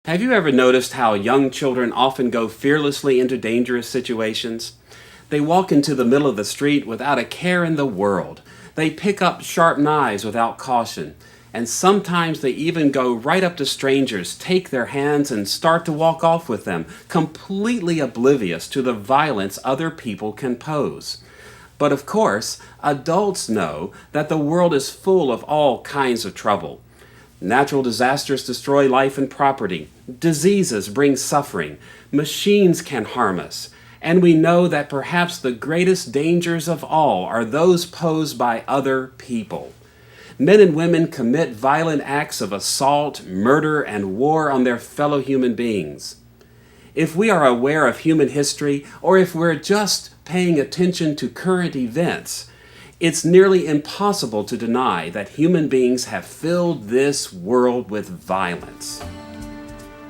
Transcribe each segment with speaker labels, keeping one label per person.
Speaker 1: Have you ever noticed how young children often go fearlessly into dangerous situations? They walk into the middle of the street without a care in the world. They pick up sharp knives without caution. And sometimes they even go right up to strangers, take their hands, and start to walk off with them, completely oblivious to the violence other people can pose. But of course, adults know that the world is full of all kinds of trouble. Natural disasters destroy life and property. Diseases bring suffering. Machines can harm us. And we know that perhaps the greatest dangers of all are those posed by other people. Men and women commit violent acts of assault, murder, and war on their fellow human beings. If we are aware of human history, or if we're just paying attention to current events, it's nearly impossible to deny that human beings have filled this world with violence.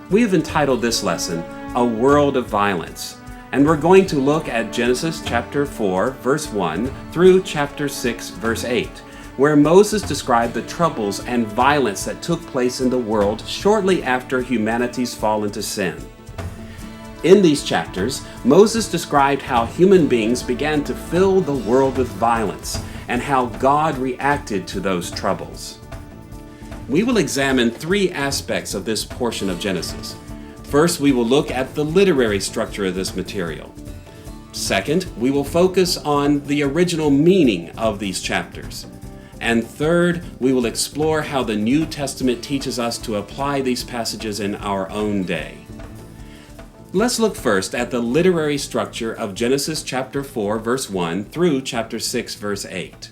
Speaker 1: We've entitled this lesson, A World of Violence, and we're going to look at Genesis chapter 4, verse 1 through chapter 6, verse 8, where Moses described the troubles and violence that took place in the world shortly after humanity's fall into sin. In these chapters, Moses described how human beings began to fill the world with violence and how God reacted to those troubles. We will examine three aspects of this portion of Genesis. First, we will look at the literary structure of this material. Second, we will focus on the original meaning of these chapters. And third, we will explore how the New Testament teaches us to apply these passages in our own day. Let's look first at the literary structure of Genesis chapter 4, verse 1 through chapter 6, verse 8.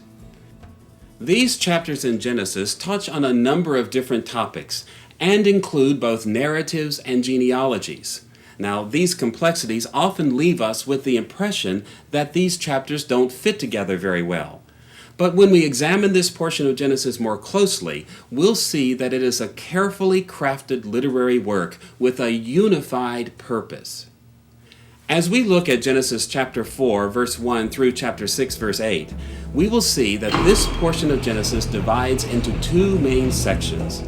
Speaker 1: These chapters in Genesis touch on a number of different topics and include both narratives and genealogies. Now, these complexities often leave us with the impression that these chapters don't fit together very well. But when we examine this portion of Genesis more closely, we'll see that it is a carefully crafted literary work with a unified purpose. As we look at Genesis chapter 4, verse 1 through chapter 6, verse 8, we will see that this portion of Genesis divides into two main sections.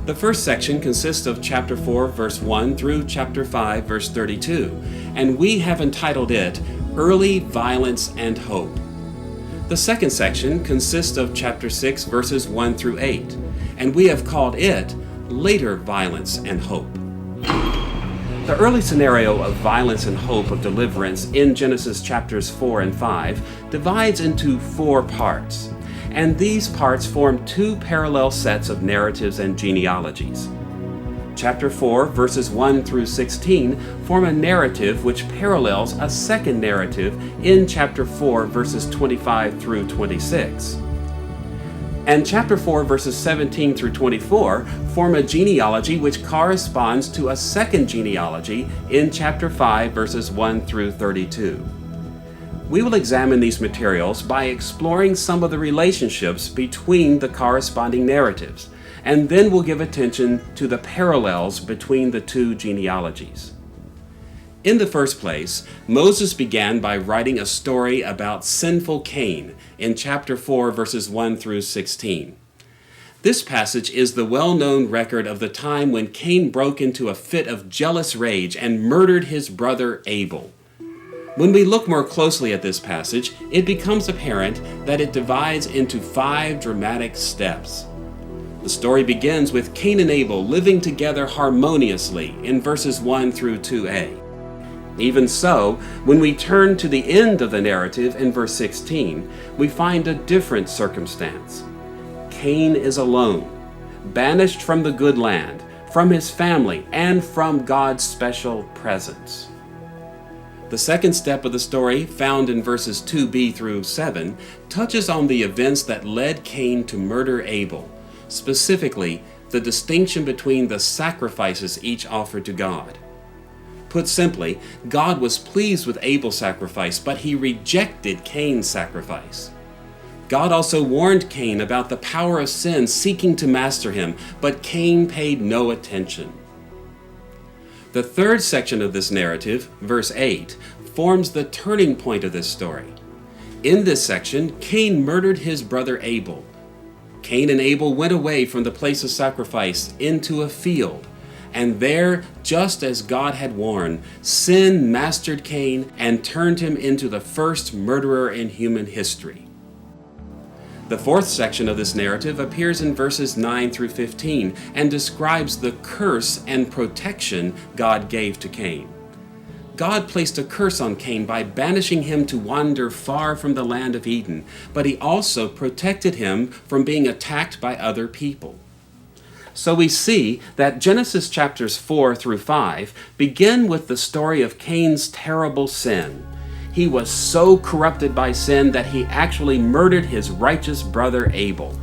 Speaker 1: The first section consists of chapter 4, verse 1 through chapter 5, verse 32, and we have entitled it Early Violence and Hope. The second section consists of chapter 6, verses 1 through 8, and we have called it Later Violence and Hope. The early scenario of violence and hope of deliverance in Genesis chapters 4 and 5 divides into four parts, and these parts form two parallel sets of narratives and genealogies. Chapter 4, verses 1 through 16 form a narrative which parallels a second narrative in chapter 4, verses 25 through 26. And chapter 4, verses 17 through 24 form a genealogy which corresponds to a second genealogy in chapter 5, verses 1 through 32. We will examine these materials by exploring some of the relationships between the corresponding narratives, and then we'll give attention to the parallels between the two genealogies. In the first place, Moses began by writing a story about sinful Cain in chapter 4, verses 1 through 16. This passage is the well-known record of the time when Cain broke into a fit of jealous rage and murdered his brother Abel. When we look more closely at this passage, it becomes apparent that it divides into 5 dramatic steps. The story begins with Cain and Abel living together harmoniously in verses 1 through 2a. Even so, when we turn to the end of the narrative in verse 16, we find a different circumstance. Cain is alone, banished from the good land, from his family, and from God's special presence. The second step of the story, found in verses 2b through 7, touches on the events that led Cain to murder Abel, specifically the distinction between the sacrifices each offered to God. Put simply, God was pleased with Abel's sacrifice, but he rejected Cain's sacrifice. God also warned Cain about the power of sin seeking to master him, but Cain paid no attention. The third section of this narrative, verse 8, forms the turning point of this story. In this section, Cain murdered his brother Abel. Cain and Abel went away from the place of sacrifice into a field, And there, just as God had warned, sin mastered Cain and turned him into the first murderer in human history. The fourth section of this narrative appears in verses 9 through 15 and describes the curse and protection God gave to Cain. God placed a curse on Cain by banishing him to wander far from the land of Eden, but he also protected him from being attacked by other people. So we see that Genesis chapters 4 through 5 begin with the story of Cain's terrible sin. He was so corrupted by sin that he actually murdered his righteous brother Abel.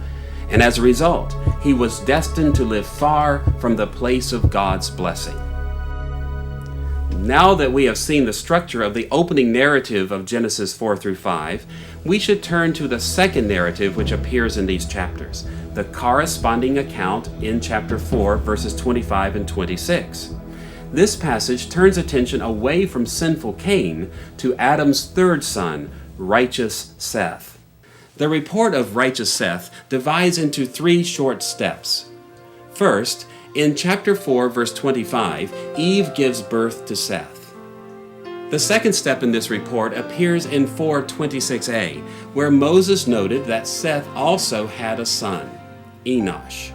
Speaker 1: And as a result, he was destined to live far from the place of God's blessing. Now that we have seen the structure of the opening narrative of Genesis 4 through 5, we should turn to the second narrative which appears in these chapters, the corresponding account in chapter 4, verses 25 and 26. This passage turns attention away from sinful Cain to Adam's third son, righteous Seth. The report of righteous Seth divides into 3 short steps. First, in chapter 4, verse 25, Eve gives birth to Seth. The second step in this report appears in 4:26a, where Moses noted that Seth also had a son, Enosh.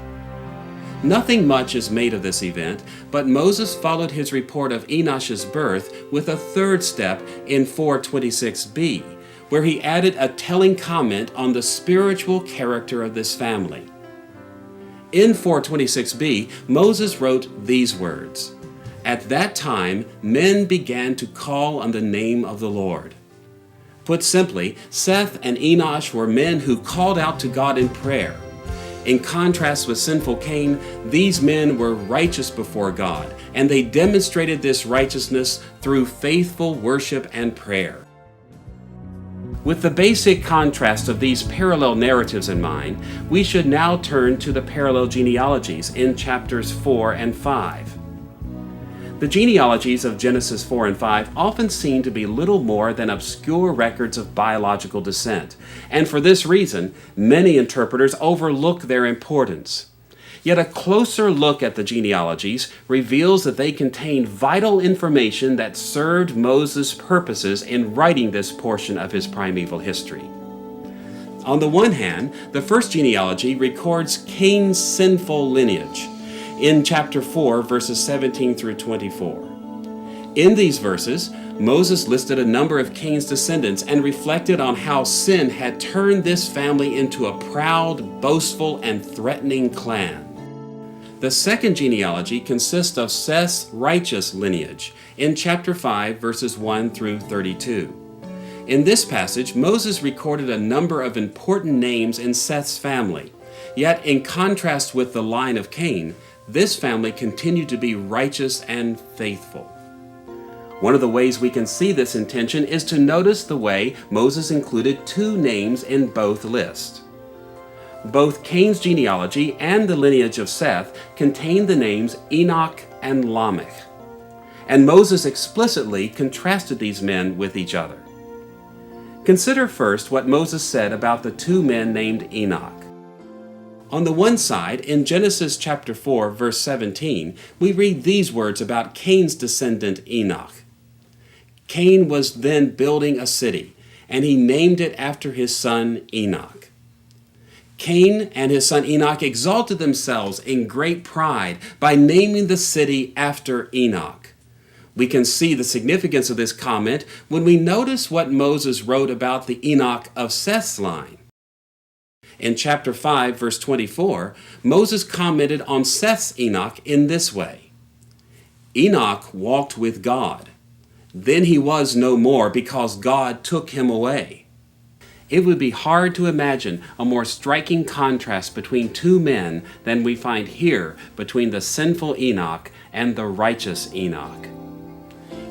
Speaker 1: Nothing much is made of this event, but Moses followed his report of Enosh's birth with a third step in 4:26b, where he added a telling comment on the spiritual character of this family. In 4:26b, Moses wrote these words, "At that time, men began to call on the name of the Lord." Put simply, Seth and Enosh were men who called out to God in prayer. In contrast with sinful Cain, these men were righteous before God, and they demonstrated this righteousness through faithful worship and prayer. With the basic contrast of these parallel narratives in mind, we should now turn to the parallel genealogies in chapters 4 and 5. The genealogies of Genesis 4 and 5 often seem to be little more than obscure records of biological descent, and for this reason, many interpreters overlook their importance. Yet a closer look at the genealogies reveals that they contain vital information that served Moses' purposes in writing this portion of his primeval history. On the one hand, the first genealogy records Cain's sinful lineage in chapter 4, verses 17 through 24. In these verses, Moses listed a number of Cain's descendants and reflected on how sin had turned this family into a proud, boastful, and threatening clan. The second genealogy consists of Seth's righteous lineage in chapter 5, verses 1 through 32. In this passage, Moses recorded a number of important names in Seth's family. Yet, in contrast with the line of Cain, this family continued to be righteous and faithful. One of the ways we can see this intention is to notice the way Moses included 2 names in both lists. Both Cain's genealogy and the lineage of Seth contain the names Enoch and Lamech, and Moses explicitly contrasted these men with each other. Consider first what Moses said about the 2 men named Enoch. On the one side, in Genesis chapter 4, verse 17, we read these words about Cain's descendant Enoch. Cain was then building a city, and he named it after his son Enoch. Cain and his son Enoch exalted themselves in great pride by naming the city after Enoch. We can see the significance of this comment when we notice what Moses wrote about the Enoch of Seth's line. In chapter 5, verse 24, Moses commented on Seth's Enoch in this way: Enoch walked with God. Then he was no more because God took him away. It would be hard to imagine a more striking contrast between 2 men than we find here between the sinful Enoch and the righteous Enoch.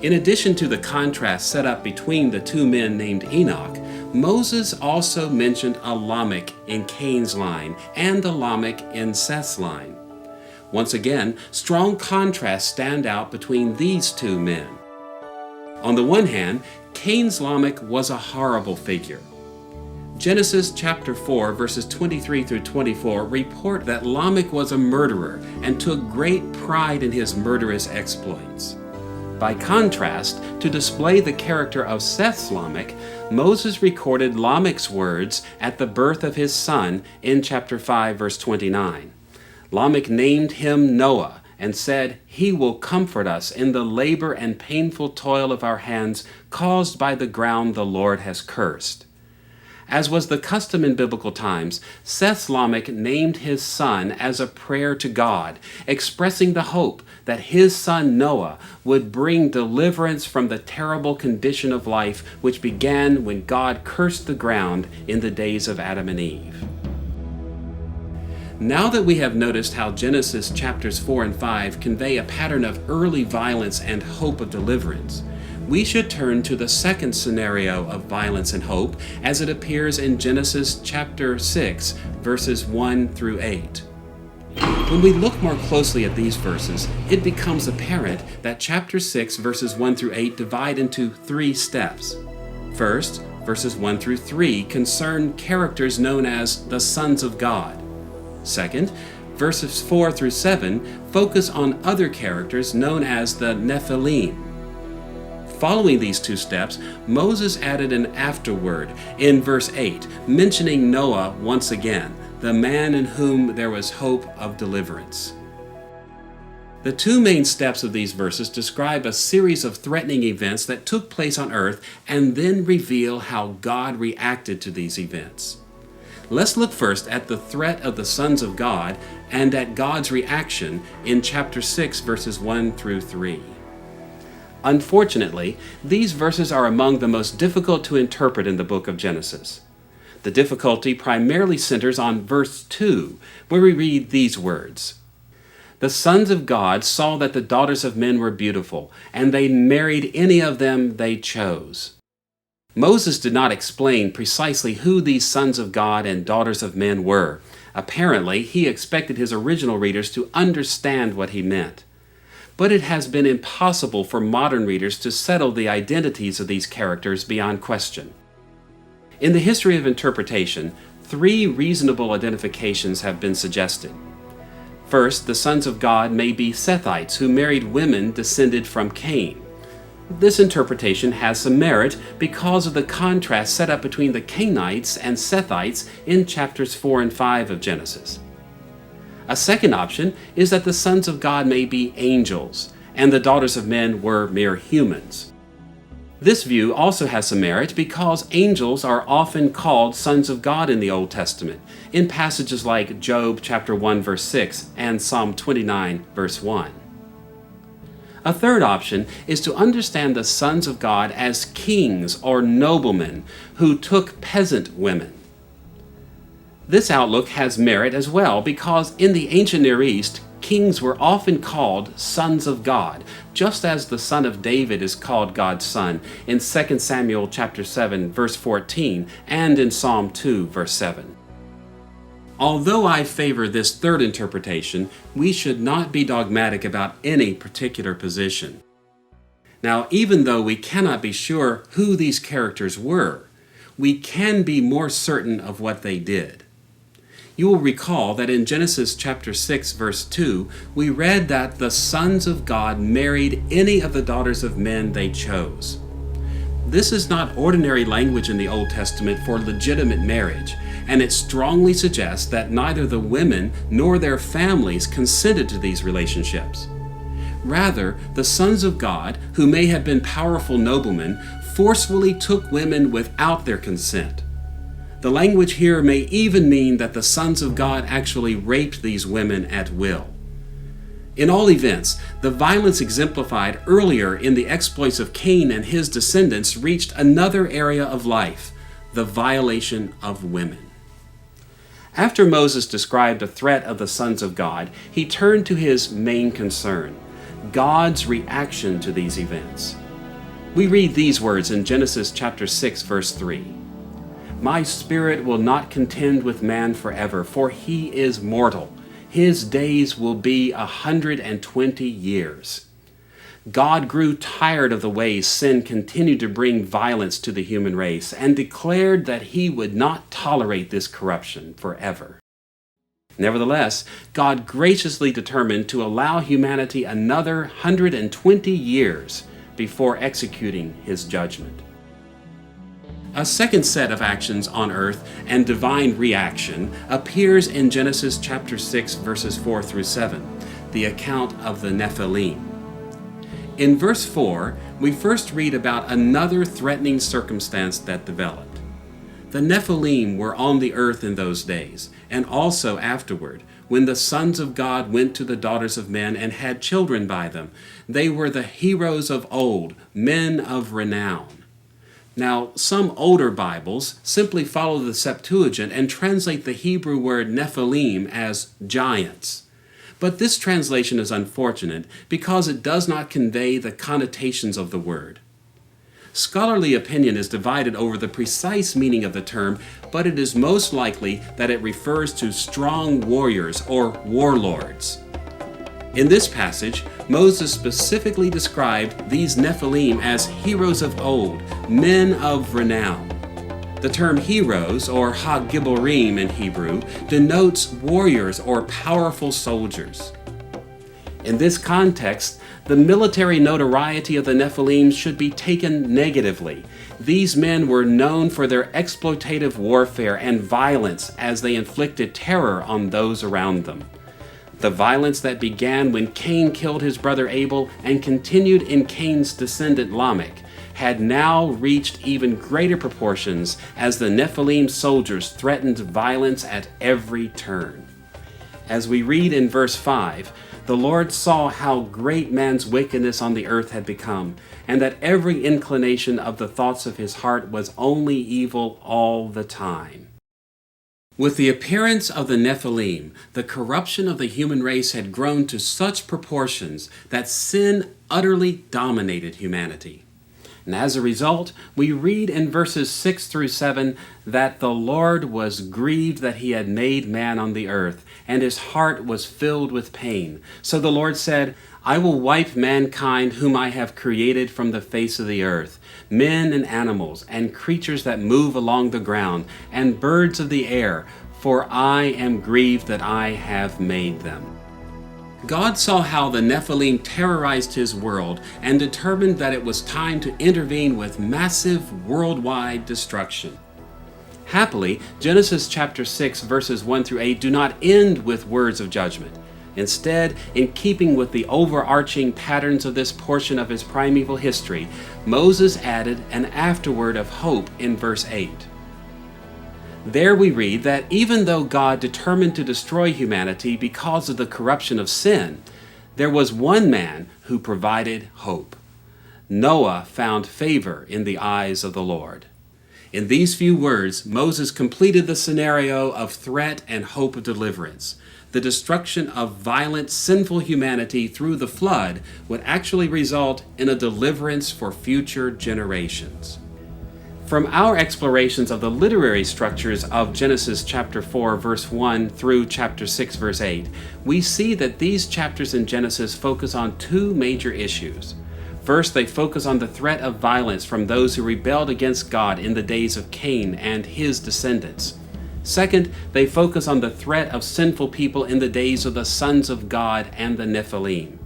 Speaker 1: In addition to the contrast set up between the 2 men named Enoch, Moses also mentioned a Lamech in Cain's line and a Lamech in Seth's line. Once again, strong contrasts stand out between these 2 men. On the one hand, Cain's Lamech was a horrible figure. Genesis chapter 4, verses 23 through 24 report that Lamech was a murderer and took great pride in his murderous exploits. By contrast, to display the character of Seth's Lamech, Moses recorded Lamech's words at the birth of his son in chapter 5, verse 29. Lamech named him Noah and said, "He will comfort us in the labor and painful toil of our hands caused by the ground the Lord has cursed." As was the custom in biblical times, Seth's Lamech named his son as a prayer to God, expressing the hope that his son Noah would bring deliverance from the terrible condition of life which began when God cursed the ground in the days of Adam and Eve. Now that we have noticed how Genesis chapters 4 and 5 convey a pattern of early violence and hope of deliverance, we should turn to the second scenario of violence and hope as it appears in Genesis chapter 6, verses 1 through 8. When we look more closely at these verses, it becomes apparent that chapter 6, verses 1 through 8 divide into three steps. First, verses 1 through 3 concern characters known as the sons of God. Second, verses 4 through 7 focus on other characters known as the Nephilim. Following these two steps, Moses added an afterword in verse 8, mentioning Noah once again, the man in whom there was hope of deliverance. The two main steps of these verses describe a series of threatening events that took place on earth and then reveal how God reacted to these events. Let's look first at the threat of the sons of God and at God's reaction in chapter 6, verses 1 through 3. Unfortunately, these verses are among the most difficult to interpret in the book of Genesis. The difficulty primarily centers on verse 2, where we read these words. The sons of God saw that the daughters of men were beautiful, and they married any of them they chose. Moses did not explain precisely who these sons of God and daughters of men were. Apparently, he expected his original readers to understand what he meant. But it has been impossible for modern readers to settle the identities of these characters beyond question. In the history of interpretation, three reasonable identifications have been suggested. First, the sons of God may be Sethites who married women descended from Cain. This interpretation has some merit because of the contrast set up between the Cainites and Sethites in chapters 4 and 5 of Genesis. A second option is that the sons of God may be angels, and the daughters of men were mere humans. This view also has some merit because angels are often called sons of God in the Old Testament, in passages like Job chapter 1 verse 6 and Psalm 29 verse 1. A third option is to understand the sons of God as kings or noblemen who took peasant women. This outlook has merit as well because in the ancient Near East, kings were often called sons of God, just as the son of David is called God's son in 2 Samuel chapter 7 verse 14 and in Psalm 2 verse 7. Although I favor this third interpretation, we should not be dogmatic about any particular position. Now, even though we cannot be sure who these characters were, we can be more certain of what they did. You will recall that in Genesis chapter 6 verse 2, we read that the sons of God married any of the daughters of men they chose. This is not ordinary language in the Old Testament for legitimate marriage, and it strongly suggests that neither the women nor their families consented to these relationships. Rather, the sons of God, who may have been powerful noblemen, forcefully took women without their consent. The language here may even mean that the sons of God actually raped these women at will. In all events, the violence exemplified earlier in the exploits of Cain and his descendants reached another area of life, the violation of women. After Moses described the threat of the sons of God, he turned to his main concern, God's reaction to these events. We read these words in Genesis chapter 6, verse 3. My spirit will not contend with man forever, for he is mortal. His days will be 120 years. God grew tired of the ways sin continued to bring violence to the human race and declared that he would not tolerate this corruption forever. Nevertheless, God graciously determined to allow humanity another 120 years before executing his judgment. A second set of actions on earth and divine reaction appears in Genesis chapter 6, verses 4 through 7, the account of the Nephilim. In verse 4, we first read about another threatening circumstance that developed. The Nephilim were on the earth in those days, and also afterward, when the sons of God went to the daughters of men and had children by them. They were the heroes of old, men of renown. Now, some older Bibles simply follow the Septuagint and translate the Hebrew word Nephilim as giants. But this translation is unfortunate because it does not convey the connotations of the word. Scholarly opinion is divided over the precise meaning of the term, but it is most likely that it refers to strong warriors or warlords. In this passage, Moses specifically described these Nephilim as heroes of old, men of renown. The term heroes, or ha-giborim in Hebrew, denotes warriors or powerful soldiers. In this context, the military notoriety of the Nephilim should be taken negatively. These men were known for their exploitative warfare and violence as they inflicted terror on those around them. The violence that began when Cain killed his brother Abel and continued in Cain's descendant Lamech had now reached even greater proportions as the Nephilim soldiers threatened violence at every turn. As we read in verse 5, the Lord saw how great man's wickedness on the earth had become, and that every inclination of the thoughts of his heart was only evil all the time. With the appearance of the Nephilim, the corruption of the human race had grown to such proportions that sin utterly dominated humanity. And as a result, we read in verses 6 through 7 that the Lord was grieved that he had made man on the earth, and his heart was filled with pain. So the Lord said, I will wipe mankind whom I have created from the face of the earth, men and animals, and creatures that move along the ground, and birds of the air, for I am grieved that I have made them. God saw how the Nephilim terrorized his world and determined that it was time to intervene with massive worldwide destruction. Happily, Genesis chapter 6 verses 1 through 8 do not end with words of judgment. Instead, in keeping with the overarching patterns of this portion of his primeval history, Moses added an afterword of hope in verse 8. There we read that even though God determined to destroy humanity because of the corruption of sin, there was one man who provided hope. Noah found favor in the eyes of the Lord. In these few words, Moses completed the scenario of threat and hope of deliverance. The destruction of violent, sinful humanity through the flood would actually result in a deliverance for future generations. From our explorations of the literary structures of Genesis chapter 4 verse 1 through chapter 6 verse 8, we see that these chapters in Genesis focus on two major issues. First, they focus on the threat of violence from those who rebelled against God in the days of Cain and his descendants. Second, they focus on the threat of sinful people in the days of the sons of God and the Nephilim.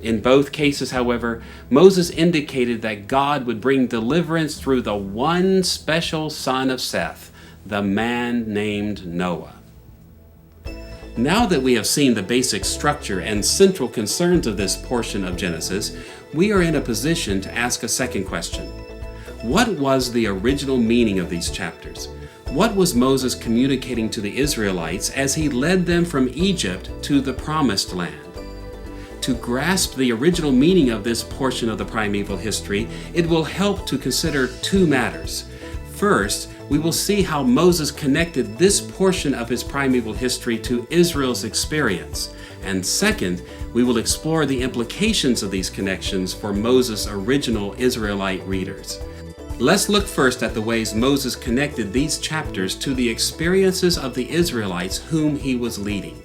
Speaker 1: In both cases, however, Moses indicated that God would bring deliverance through the one special son of Seth, the man named Noah. Now that we have seen the basic structure and central concerns of this portion of Genesis, we are in a position to ask a second question. What was the original meaning of these chapters? What was Moses communicating to the Israelites as he led them from Egypt to the Promised Land? To grasp the original meaning of this portion of the primeval history, it will help to consider two matters. First, we will see how Moses connected this portion of his primeval history to Israel's experience. And second, we will explore the implications of these connections for Moses' original Israelite readers. Let's look first at the ways Moses connected these chapters to the experiences of the Israelites whom he was leading.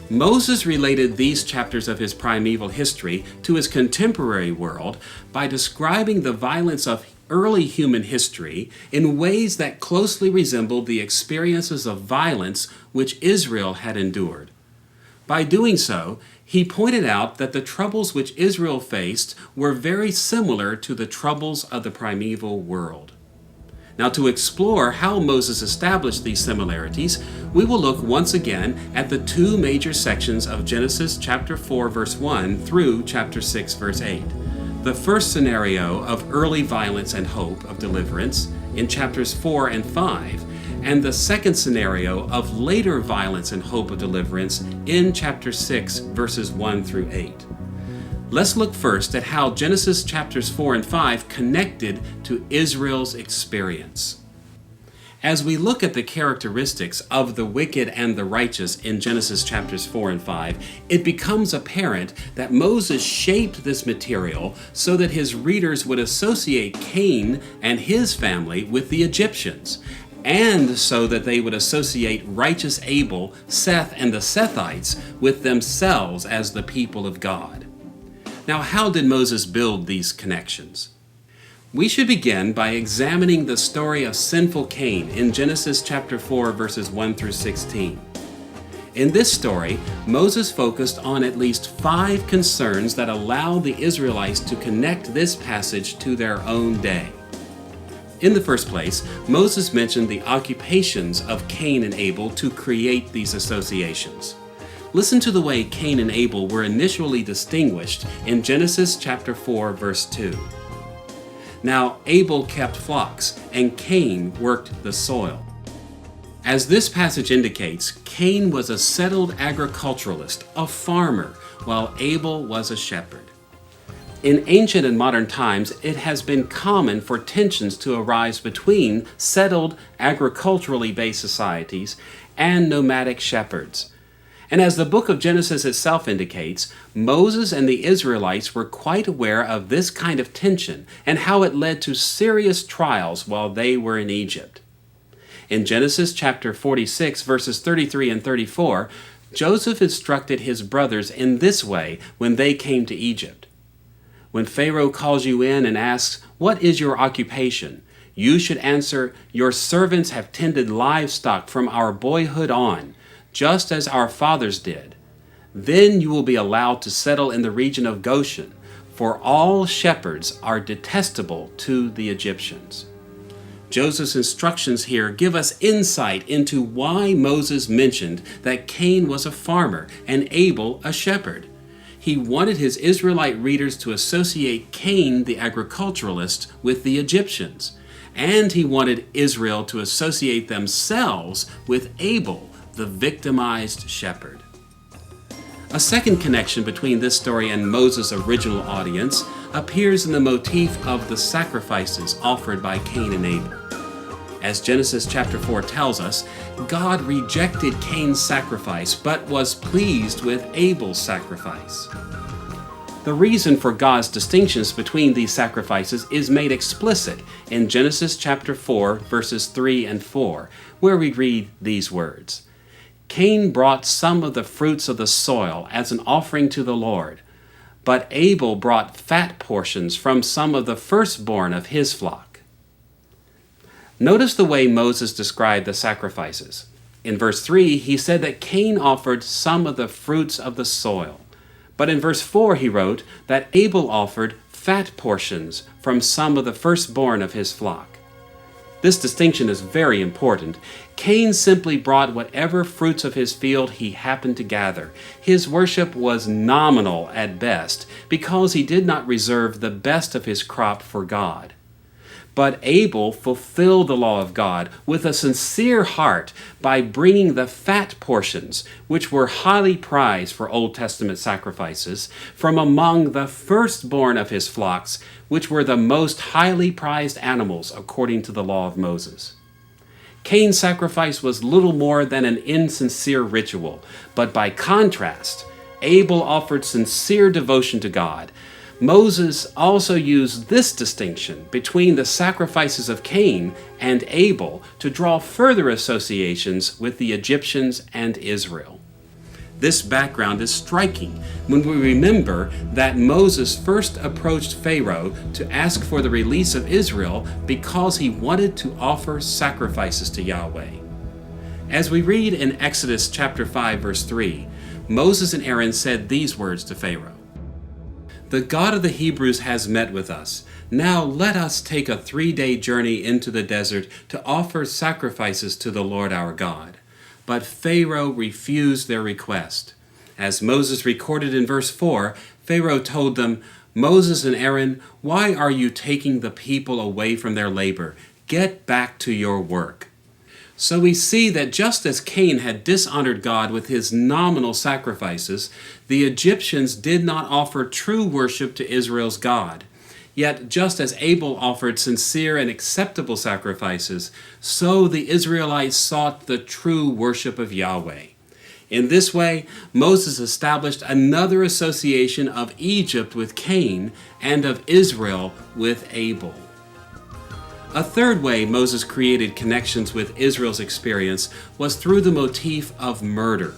Speaker 1: Moses related these chapters of his primeval history to his contemporary world by describing the violence of early human history in ways that closely resembled the experiences of violence which Israel had endured. By doing so, he pointed out that the troubles which Israel faced were very similar to the troubles of the primeval world. Now, to explore how Moses established these similarities, we will look once again at the two major sections of Genesis chapter 4 verse 1 through chapter 6 verse 8. The first scenario of early violence and hope of deliverance in chapters 4 and 5, and the second scenario of later violence and hope of deliverance in chapter 6 verses 1 through 8. Let's look first at how Genesis chapters 4 and 5 connected to Israel's experience. As we look at the characteristics of the wicked and the righteous in Genesis chapters 4 and 5, it becomes apparent that Moses shaped this material so that his readers would associate Cain and his family with the Egyptians, and so that they would associate righteous Abel, Seth, and the Sethites with themselves as the people of God. Now, how did Moses build these connections? We should begin by examining the story of sinful Cain in Genesis chapter 4 verses 1 through 16. In this story, Moses focused on at least 5 concerns that allow the Israelites to connect this passage to their own day. In the first place, Moses mentioned the occupations of Cain and Abel to create these associations. Listen to the way Cain and Abel were initially distinguished in Genesis chapter 4 verse 2. Now Abel kept flocks, and Cain worked the soil. As this passage indicates, Cain was a settled agriculturalist, a farmer, while Abel was a shepherd. In ancient and modern times, it has been common for tensions to arise between settled, agriculturally based societies and nomadic shepherds. And as the book of Genesis itself indicates, Moses and the Israelites were quite aware of this kind of tension and how it led to serious trials while they were in Egypt. In Genesis chapter 46, verses 33 and 34, Joseph instructed his brothers in this way when they came to Egypt. When Pharaoh calls you in and asks, "What is your occupation?" you should answer, "Your servants have tended livestock from our boyhood on, just as our fathers did. Then you will be allowed to settle in the region of Goshen, for all shepherds are detestable to the Egyptians." Joseph's instructions here give us insight into why Moses mentioned that Cain was a farmer and Abel a shepherd. He wanted his Israelite readers to associate Cain, the agriculturalist, with the Egyptians, and he wanted Israel to associate themselves with Abel, the victimized shepherd. A second connection between this story and Moses' original audience appears in the motif of the sacrifices offered by Cain and Abel. As Genesis chapter 4 tells us, God rejected Cain's sacrifice but was pleased with Abel's sacrifice. The reason for God's distinctions between these sacrifices is made explicit in Genesis chapter 4 verses 3 and 4, where we read these words. Cain brought some of the fruits of the soil as an offering to the Lord, but Abel brought fat portions from some of the firstborn of his flock. Notice the way Moses described the sacrifices. In verse 3, he said that Cain offered some of the fruits of the soil, but in verse 4 he wrote that Abel offered fat portions from some of the firstborn of his flock. This distinction is very important. Cain simply brought whatever fruits of his field he happened to gather. His worship was nominal at best because he did not reserve the best of his crop for God. But Abel fulfilled the law of God with a sincere heart by bringing the fat portions, which were highly prized for Old Testament sacrifices, from among the firstborn of his flocks, which were the most highly prized animals according to the law of Moses. Cain's sacrifice was little more than an insincere ritual, but by contrast, Abel offered sincere devotion to God. Moses also used this distinction between the sacrifices of Cain and Abel to draw further associations with the Egyptians and Israel. This background is striking when we remember that Moses first approached Pharaoh to ask for the release of Israel because he wanted to offer sacrifices to Yahweh. As we read in Exodus chapter 5 verse 3, Moses and Aaron said these words to Pharaoh: "The God of the Hebrews has met with us. Now let us take a 3-day journey into the desert to offer sacrifices to the Lord our God." But Pharaoh refused their request. As Moses recorded in verse 4, Pharaoh told them, "Moses and Aaron, why are you taking the people away from their labor? Get back to your work." So we see that just as Cain had dishonored God with his nominal sacrifices, the Egyptians did not offer true worship to Israel's God. Yet just as Abel offered sincere and acceptable sacrifices, so the Israelites sought the true worship of Yahweh. In this way, Moses established another association of Egypt with Cain and of Israel with Abel. A third way Moses created connections with Israel's experience was through the motif of murder.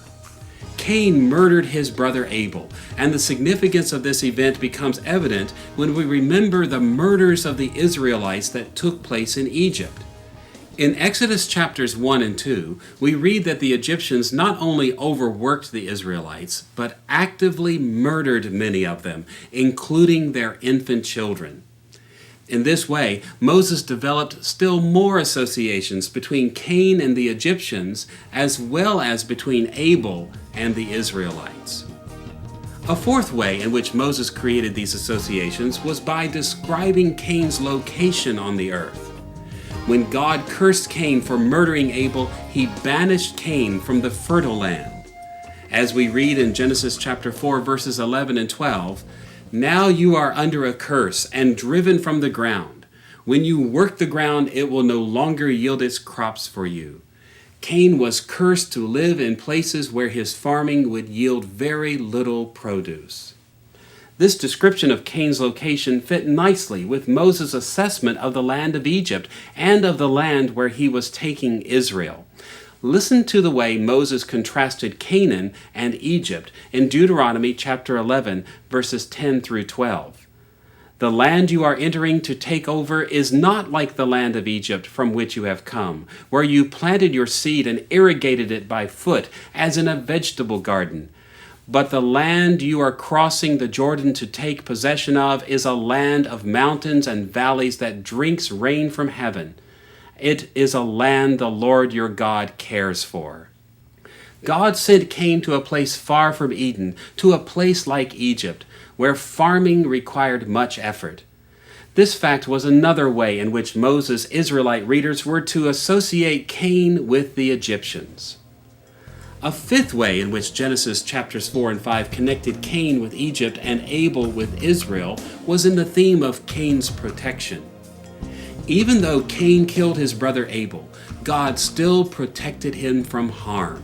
Speaker 1: Cain murdered his brother Abel, and the significance of this event becomes evident when we remember the murders of the Israelites that took place in Egypt. In Exodus chapters 1 and 2, we read that the Egyptians not only overworked the Israelites, but actively murdered many of them, including their infant children. In this way, Moses developed still more associations between Cain and the Egyptians, as well as between Abel and the Israelites. A fourth way in which Moses created these associations was by describing Cain's location on the earth. When God cursed Cain for murdering Abel, he banished Cain from the fertile land. As we read in Genesis chapter 4, verses 11 and 12, "Now you are under a curse and driven from the ground. When you work the ground, it will no longer yield its crops for you." Cain was cursed to live in places where his farming would yield very little produce. This description of Cain's location fit nicely with Moses' assessment of the land of Egypt and of the land where he was taking Israel. Listen to the way Moses contrasted Canaan and Egypt in Deuteronomy chapter 11, verses 10 through 12. "The land you are entering to take over is not like the land of Egypt from which you have come, where you planted your seed and irrigated it by foot, as in a vegetable garden. But the land you are crossing the Jordan to take possession of is a land of mountains and valleys that drinks rain from heaven. It is a land the Lord your God cares for." God sent Cain to a place far from Eden, to a place like Egypt, where farming required much effort. This fact was another way in which Moses' Israelite readers were to associate Cain with the Egyptians. A fifth way in which Genesis chapters 4 and 5 connected Cain with Egypt and Abel with Israel was in the theme of Cain's protection. Even though Cain killed his brother Abel, God still protected him from harm.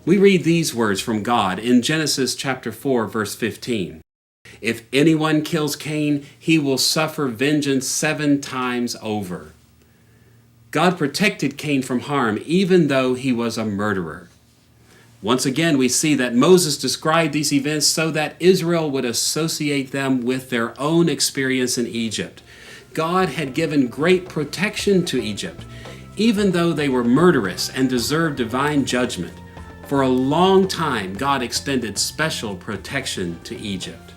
Speaker 1: We read these words from God in Genesis chapter 4, verse 15. "If anyone kills Cain, he will suffer vengeance 7 times over." God protected Cain from harm even though he was a murderer. Once again, we see that Moses described these events so that Israel would associate them with their own experience in Egypt. God had given great protection to Egypt, even though they were murderous and deserved divine judgment. For a long time, God extended special protection to Egypt.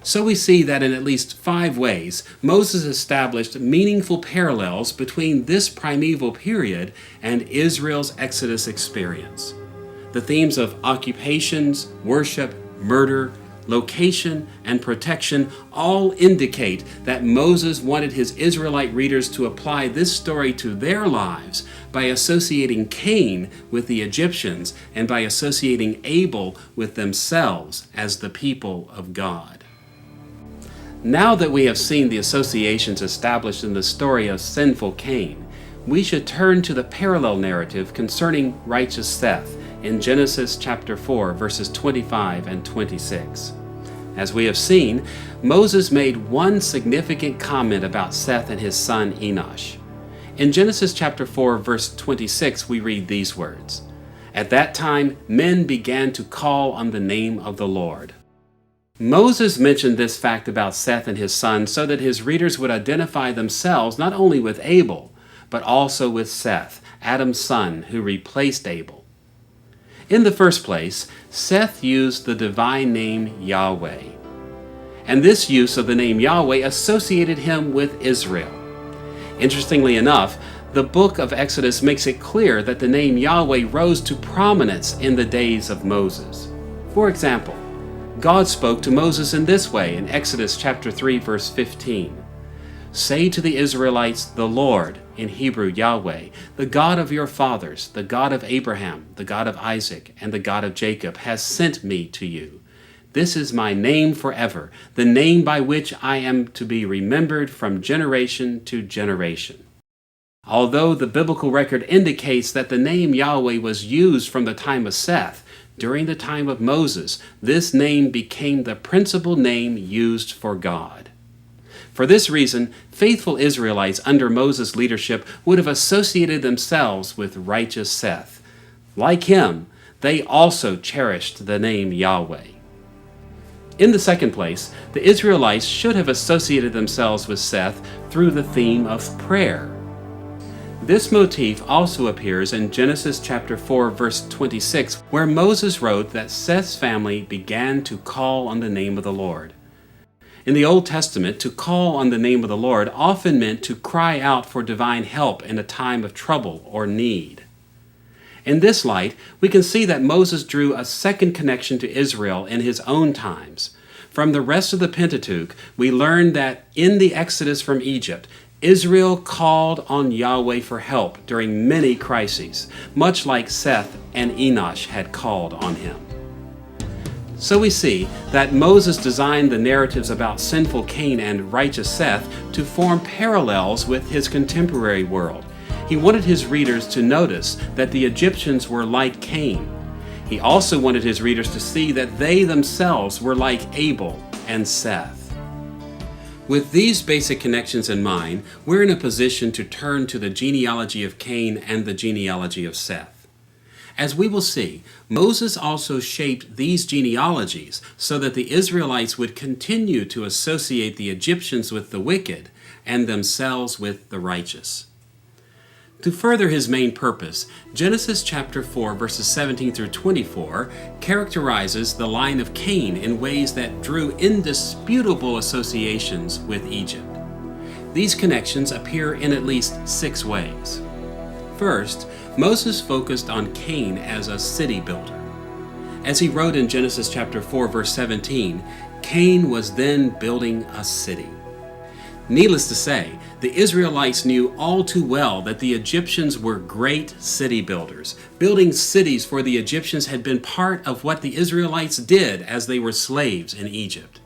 Speaker 1: So we see that in at least 5 ways, Moses established meaningful parallels between this primeval period and Israel's Exodus experience. The themes of occupations, worship, murder, location, and protection all indicate that Moses wanted his Israelite readers to apply this story to their lives by associating Cain with the Egyptians and by associating Abel with themselves as the people of God. Now that we have seen the associations established in the story of sinful Cain, we should turn to the parallel narrative concerning righteous Seth in Genesis chapter 4, verses 25 and 26. As we have seen, Moses made one significant comment about Seth and his son Enosh. In Genesis chapter 4, verse 26, we read these words, At that time, men began to call on the name of the Lord. Moses mentioned this fact about Seth and his son so that his readers would identify themselves not only with Abel, but also with Seth, Adam's son, who replaced Abel. In the first place, Seth used the divine name Yahweh, and this use of the name Yahweh associated him with Israel. Interestingly enough, the book of Exodus makes it clear that the name Yahweh rose to prominence in the days of Moses. For example, God spoke to Moses in this way in Exodus chapter 3, verse 15. Say to the Israelites, the Lord, in Hebrew Yahweh, the God of your fathers, the God of Abraham, the God of Isaac, and the God of Jacob, has sent me to you. This is my name forever, the name by which I am to be remembered from generation to generation. Although the biblical record indicates that the name Yahweh was used from the time of Seth, during the time of Moses, this name became the principal name used for God. For this reason, faithful Israelites under Moses' leadership would have associated themselves with righteous Seth. Like him, they also cherished the name Yahweh. In the second place, the Israelites should have associated themselves with Seth through the theme of prayer. This motif also appears in Genesis chapter 4, verse 26, where Moses wrote that Seth's family began to call on the name of the Lord. In the Old Testament, to call on the name of the Lord often meant to cry out for divine help in a time of trouble or need. In this light, we can see that Moses drew a second connection to Israel in his own times. From the rest of the Pentateuch, we learn that in the Exodus from Egypt, Israel called on Yahweh for help during many crises, much like Seth and Enosh had called on him. So we see that Moses designed the narratives about sinful Cain and righteous Seth to form parallels with his contemporary world. He wanted his readers to notice that the Egyptians were like Cain. He also wanted his readers to see that they themselves were like Abel and Seth. With these basic connections in mind, we're in a position to turn to the genealogy of Cain and the genealogy of Seth. As we will see, Moses also shaped these genealogies so that the Israelites would continue to associate the Egyptians with the wicked and themselves with the righteous. To further his main purpose, Genesis chapter 4 verses 17 through 24 characterizes the line of Cain in ways that drew indisputable associations with Egypt. These connections appear in at least 6 ways. First, Moses focused on Cain as a city builder. As he wrote in Genesis chapter 4 verse 17, Cain was then building a city. Needless to say, the Israelites knew all too well that the Egyptians were great city builders. Building cities for the Egyptians had been part of what the Israelites did as they were slaves in Egypt.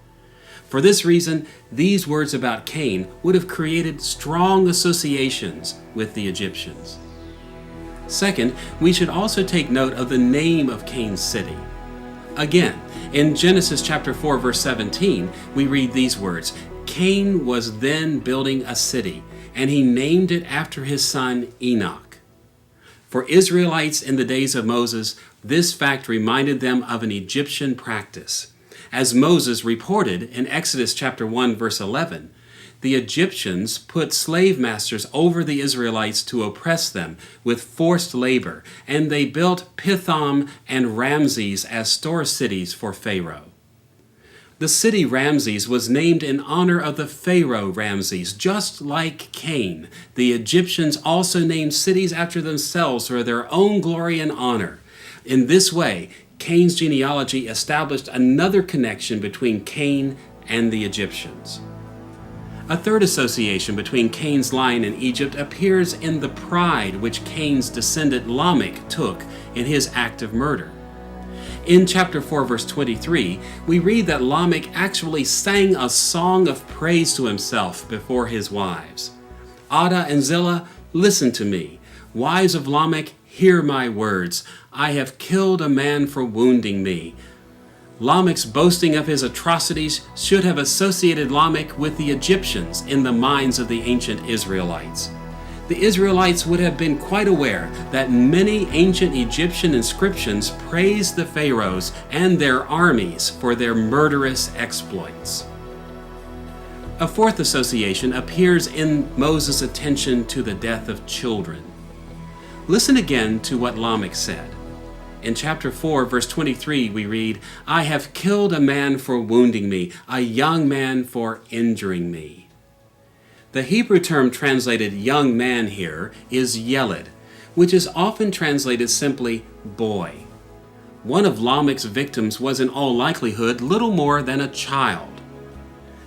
Speaker 1: For this reason, these words about Cain would have created strong associations with the Egyptians. Second, we should also take note of the name of Cain's city. Again, in Genesis chapter 4 verse 17, we read these words, Cain was then building a city, and he named it after his son Enoch. For Israelites in the days of Moses, this fact reminded them of an Egyptian practice. As Moses reported in Exodus chapter 1 verse 11, the Egyptians put slave masters over the Israelites to oppress them with forced labor, and they built Pithom and Ramses as store cities for Pharaoh. The city Ramses was named in honor of the Pharaoh Ramses. Just like Cain, the Egyptians also named cities after themselves for their own glory and honor. In this way, Cain's genealogy established another connection between Cain and the Egyptians. A third association between Cain's line and Egypt appears in the pride which Cain's descendant Lamech took in his act of murder. In chapter 4, verse 23, we read that Lamech actually sang a song of praise to himself before his wives. Ada and Zillah, listen to me. Wives of Lamech, hear my words. I have killed a man for wounding me. Lamech's boasting of his atrocities should have associated Lamech with the Egyptians in the minds of the ancient Israelites. the Israelites would have been quite aware that many ancient Egyptian inscriptions praised the pharaohs and their armies for their murderous exploits. A fourth association appears in Moses' attention to the death of children. Listen again to what Lamech said. In chapter 4, verse 23, we read, "I have killed a man for wounding me, a young man for injuring me." The Hebrew term translated young man here is yeled, which is often translated simply boy. One of Lamech's victims was in all likelihood little more than a child.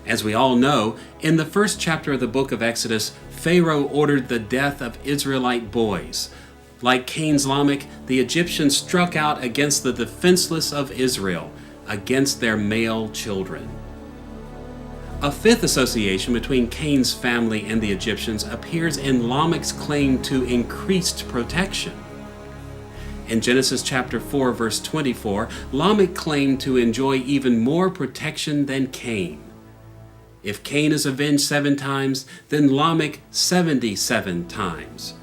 Speaker 1: As we all know, in the first chapter of the book of Exodus, Pharaoh ordered the death of Israelite boys. Like Cain's Lamech, the Egyptians struck out against the defenseless of Israel, against their male children. A fifth association between Cain's family and the Egyptians appears in Lamech's claim to increased protection. In Genesis chapter 4, verse 24, Lamech claimed to enjoy even more protection than Cain. If Cain is avenged 7 times, then Lamech 77 times.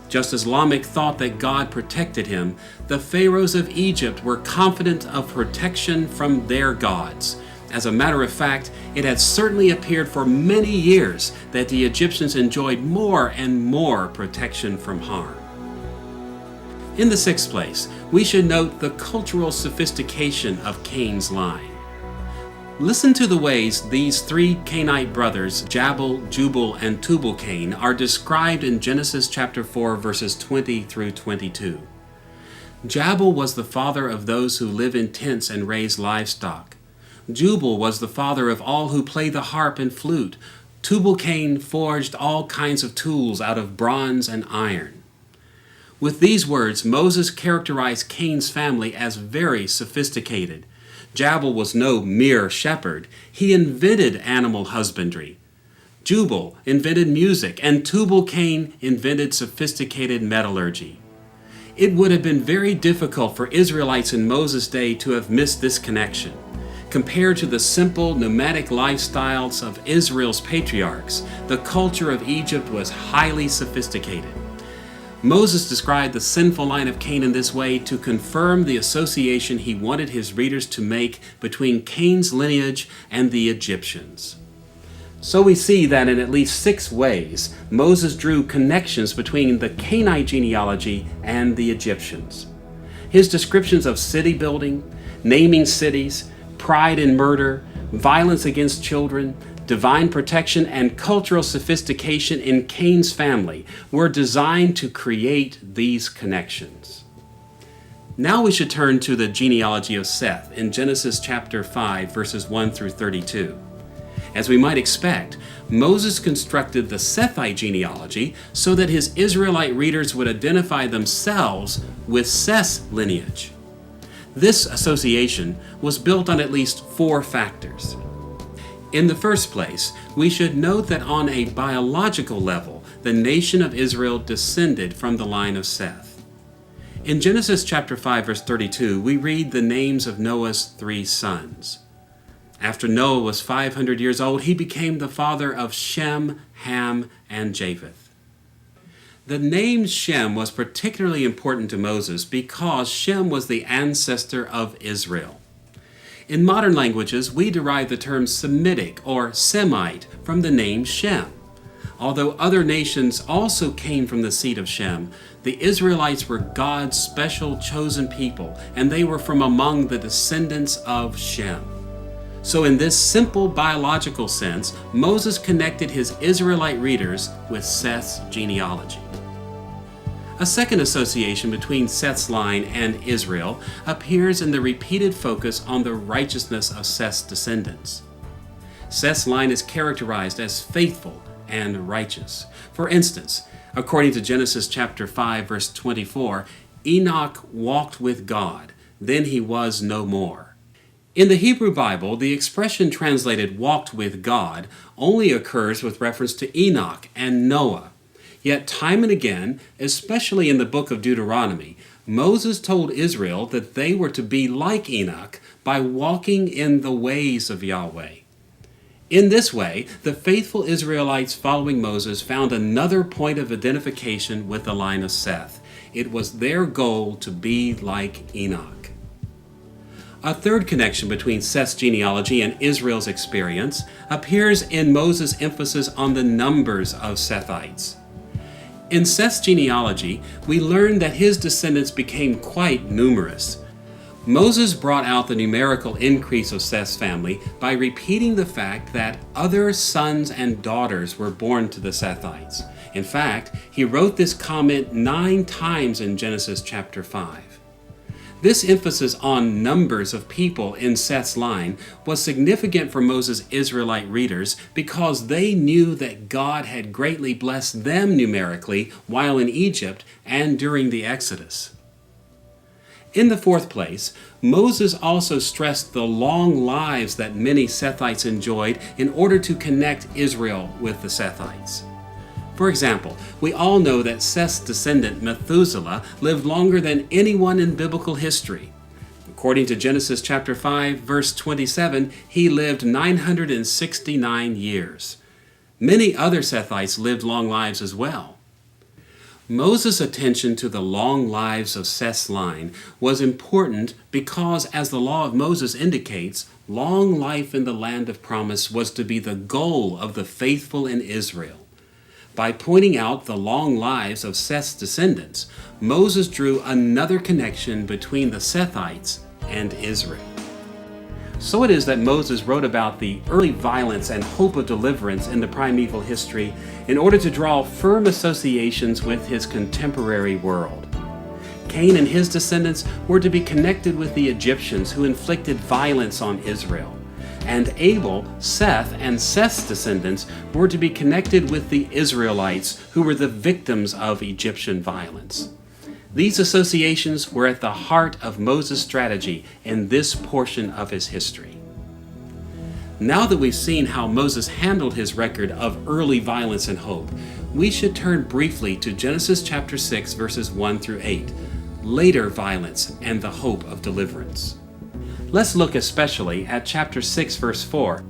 Speaker 1: Just as Lamech thought that God protected him, the pharaohs of Egypt were confident of protection from their gods. As a matter of fact, it had certainly appeared for many years that the Egyptians enjoyed more and more protection from harm. In the sixth place, we should note the cultural sophistication of Cain's line. Listen to the ways these 3 Cainite brothers, Jabal, Jubal, and Tubal-Cain, are described in Genesis chapter 4, verses 20 through 22. Jabal was the father of those who live in tents and raise livestock. Jubal was the father of all who play the harp and flute. Tubal-Cain forged all kinds of tools out of bronze and iron. With these words, Moses characterized Cain's family as very sophisticated. Jabal was no mere shepherd. He invented animal husbandry. Jubal invented music, and Tubal-Cain invented sophisticated metallurgy. It would have been very difficult for Israelites in Moses' day to have missed this connection. Compared to the simple nomadic lifestyles of Israel's patriarchs, the culture of Egypt was highly sophisticated. Moses described the sinful line of Cain in this way to confirm the association he wanted his readers to make between Cain's lineage and the Egyptians. So we see that in at least 6 ways, Moses drew connections between the Cainite genealogy and the Egyptians. His descriptions of city building, naming cities, pride in murder, violence against children, divine protection, and cultural sophistication in Cain's family were designed to create these connections. Now we should turn to the genealogy of Seth in Genesis chapter 5, verses 1 through 32. As we might expect, Moses constructed the Sethite genealogy so that his Israelite readers would identify themselves with Seth's lineage. This association was built on at least 4 factors. In the first place, we should note that on a biological level, the nation of Israel descended from the line of Seth. In Genesis chapter 5, verse 32, we read the names of Noah's 3 sons. After Noah was 500 years old, he became the father of Shem, Ham, and Japheth. The name Shem was particularly important to Moses because Shem was the ancestor of Israel. In modern languages, we derive the term Semitic or Semite from the name Shem. Although other nations also came from the seed of Shem, the Israelites were God's special chosen people, and they were from among the descendants of Shem. So in this simple biological sense, Moses connected his Israelite readers with Seth's genealogy. A second association between Seth's line and Israel appears in the repeated focus on the righteousness of Seth's descendants. Seth's line is characterized as faithful and righteous. For instance, according to Genesis chapter 5, verse 24, Enoch walked with God, then he was no more. In the Hebrew Bible, the expression translated walked with God only occurs with reference to Enoch and Noah. Yet time and again, especially in the book of Deuteronomy, Moses told Israel that they were to be like Enoch by walking in the ways of Yahweh. In this way, the faithful Israelites following Moses found another point of identification with the line of Seth. It was their goal to be like Enoch. A third connection between Seth's genealogy and Israel's experience appears in Moses' emphasis on the numbers of Sethites. In Seth's genealogy, we learn that his descendants became quite numerous. Moses brought out the numerical increase of Seth's family by repeating the fact that other sons and daughters were born to the Sethites. In fact, he wrote this comment 9 times in Genesis chapter 5. This emphasis on numbers of people in Seth's line was significant for Moses' Israelite readers because they knew that God had greatly blessed them numerically while in Egypt and during the Exodus. In the fourth place, Moses also stressed the long lives that many Sethites enjoyed in order to connect Israel with the Sethites. For example, we all know that Seth's descendant Methuselah lived longer than anyone in biblical history. According to Genesis chapter 5, verse 27, he lived 969 years. Many other Sethites lived long lives as well. Moses' attention to the long lives of Seth's line was important because, as the law of Moses indicates, long life in the land of promise was to be the goal of the faithful in Israel. By pointing out the long lives of Seth's descendants, Moses drew another connection between the Sethites and Israel. So it is that Moses wrote about the early violence and hope of deliverance in the primeval history in order to draw firm associations with his contemporary world. Cain and his descendants were to be connected with the Egyptians who inflicted violence on Israel. And Abel, Seth, and Seth's descendants were to be connected with the Israelites who were the victims of Egyptian violence. These associations were at the heart of Moses' strategy in this portion of his history. Now that we've seen how Moses handled his record of early violence and hope, we should turn briefly to Genesis chapter 6, verses 1 through 8, later violence and the hope of deliverance. Let's look especially at chapter 6, verse 4.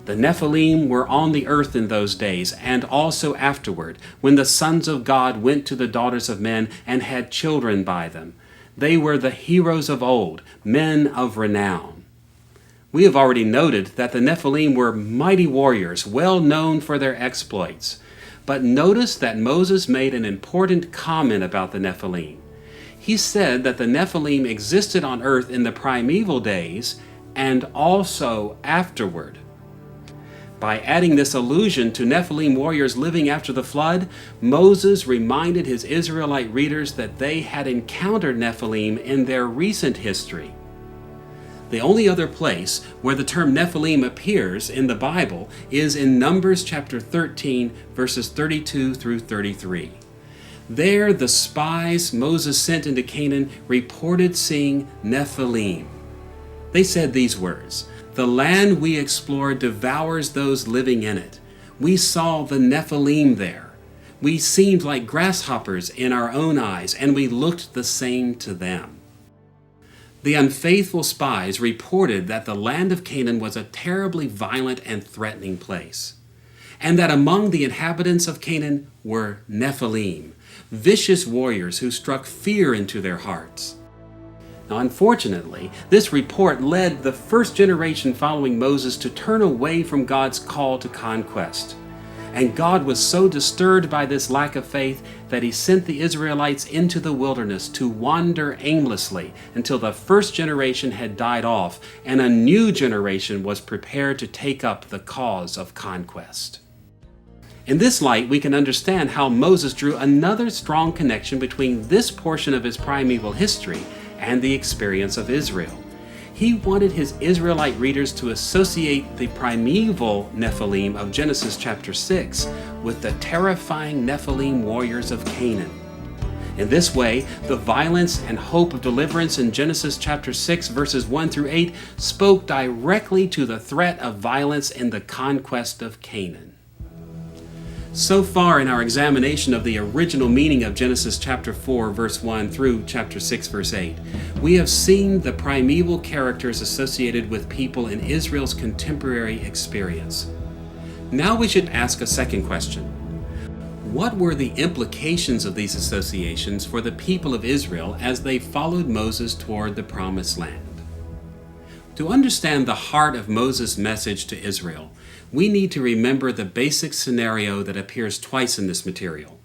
Speaker 1: The Nephilim were on the earth in those days, and also afterward, when the sons of God went to the daughters of men and had children by them. They were the heroes of old, men of renown. We have already noted that the Nephilim were mighty warriors, well known for their exploits. But notice that Moses made an important comment about the Nephilim. He said that the Nephilim existed on earth in the primeval days and also afterward. By adding this allusion to Nephilim warriors living after the flood, Moses reminded his Israelite readers that they had encountered Nephilim in their recent history. The only other place where the term Nephilim appears in the Bible is in Numbers chapter 13, verses 32 through 33. There, the spies Moses sent into Canaan reported seeing Nephilim. They said these words, "The land we explored devours those living in it. We saw the Nephilim there. We seemed like grasshoppers in our own eyes, and we looked the same to them." The unfaithful spies reported that the land of Canaan was a terribly violent and threatening place, and that among the inhabitants of Canaan were Nephilim, vicious warriors who struck fear into their hearts. Now, unfortunately, this report led the first generation following Moses to turn away from God's call to conquest. And God was so disturbed by this lack of faith that he sent the Israelites into the wilderness to wander aimlessly until the first generation had died off and a new generation was prepared to take up the cause of conquest. In this light, we can understand how Moses drew another strong connection between this portion of his primeval history and the experience of Israel. He wanted his Israelite readers to associate the primeval Nephilim of Genesis chapter 6 with the terrifying Nephilim warriors of Canaan. In this way, the violence and hope of deliverance in Genesis chapter 6 verses 1 through 8 spoke directly to the threat of violence in the conquest of Canaan. So far in our examination of the original meaning of Genesis chapter 4 verse 1 through chapter 6 verse 8, we have seen the primeval characters associated with people in Israel's contemporary experience. Now we should ask a second question. What were the implications of these associations for the people of Israel as they followed Moses toward the Promised Land? To understand the heart of Moses' message to Israel, we need to remember the basic scenario that appears twice in this material.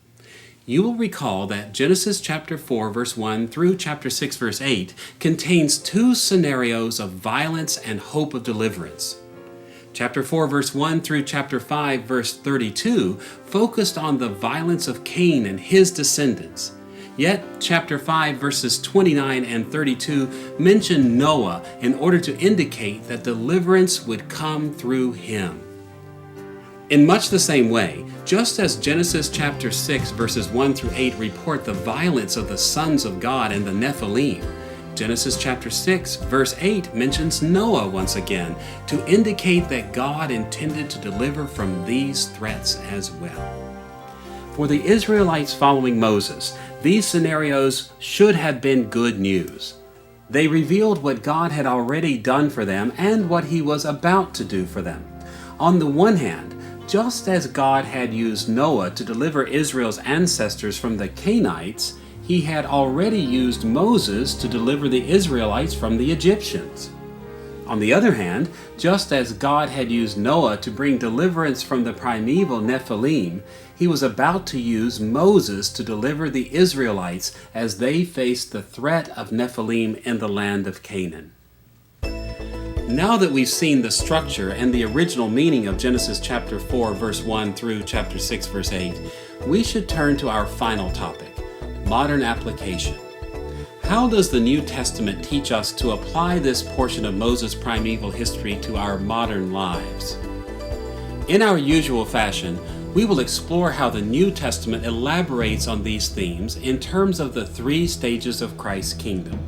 Speaker 1: You will recall that Genesis chapter 4 verse 1 through chapter 6 verse 8 contains two scenarios of violence and hope of deliverance. Chapter 4 verse 1 through chapter 5 verse 32 focused on the violence of Cain and his descendants. Yet, chapter 5 verses 29 and 32 mention Noah in order to indicate that deliverance would come through him. In much the same way, just as Genesis chapter 6 verses 1 through 8 report the violence of the sons of God and the Nephilim, Genesis chapter 6 verse 8 mentions Noah once again to indicate that God intended to deliver from these threats as well. For the Israelites following Moses, these scenarios should have been good news. They revealed what God had already done for them and what He was about to do for them. On the one hand, just as God had used Noah to deliver Israel's ancestors from the Canaanites, He had already used Moses to deliver the Israelites from the Egyptians. On the other hand, just as God had used Noah to bring deliverance from the primeval Nephilim, He was about to use Moses to deliver the Israelites as they faced the threat of Nephilim in the land of Canaan. Now that we've seen the structure and the original meaning of Genesis chapter 4 verse 1 through chapter 6 verse 8, we should turn to our final topic, modern application. How does the New Testament teach us to apply this portion of Moses' primeval history to our modern lives? In our usual fashion, we will explore how the New Testament elaborates on these themes in terms of the three stages of Christ's kingdom.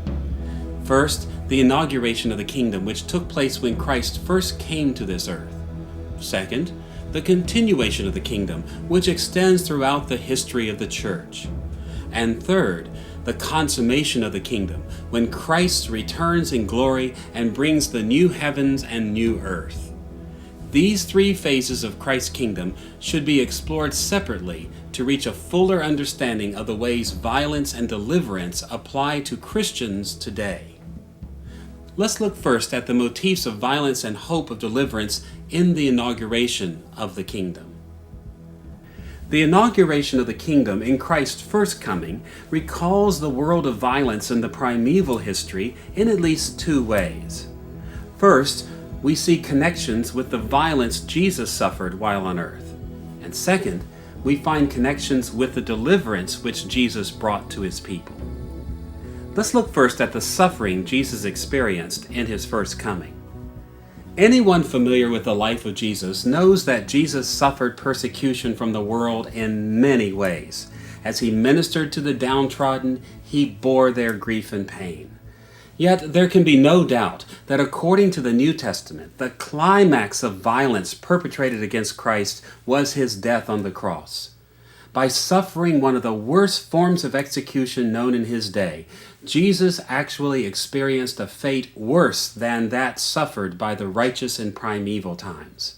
Speaker 1: First, the inauguration of the kingdom, which took place when Christ first came to this earth. Second, the continuation of the kingdom, which extends throughout the history of the church. And third, the consummation of the kingdom, when Christ returns in glory and brings the new heavens and new earth. These three phases of Christ's kingdom should be explored separately to reach a fuller understanding of the ways violence and deliverance apply to Christians today. Let's look first at the motifs of violence and hope of deliverance in the inauguration of the kingdom. The inauguration of the kingdom in Christ's first coming recalls the world of violence in the primeval history in at least two ways. First, we see connections with the violence Jesus suffered while on earth. And second, we find connections with the deliverance which Jesus brought to His people. Let's look first at the suffering Jesus experienced in His first coming. Anyone familiar with the life of Jesus knows that Jesus suffered persecution from the world in many ways. As He ministered to the downtrodden, He bore their grief and pain. Yet there can be no doubt that according to the New Testament, the climax of violence perpetrated against Christ was His death on the cross. By suffering one of the worst forms of execution known in His day, Jesus actually experienced a fate worse than that suffered by the righteous in primeval times.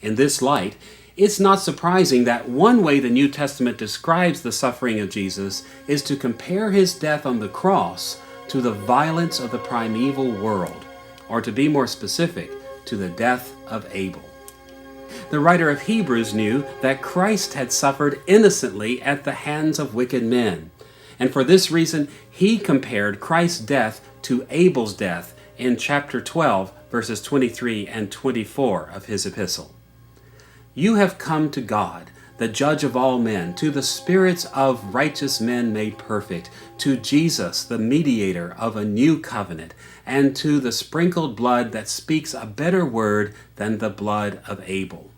Speaker 1: In this light, it's not surprising that one way the New Testament describes the suffering of Jesus is to compare His death on the cross to the violence of the primeval world, or to be more specific, to the death of Abel. The writer of Hebrews knew that Christ had suffered innocently at the hands of wicked men, and for this reason he compared Christ's death to Abel's death in chapter 12, verses 23 and 24 of his epistle. You have come to God, the judge of all men, to the spirits of righteous men made perfect, to Jesus, the mediator of a new covenant, and to the sprinkled blood that speaks a better word than the blood of Abel.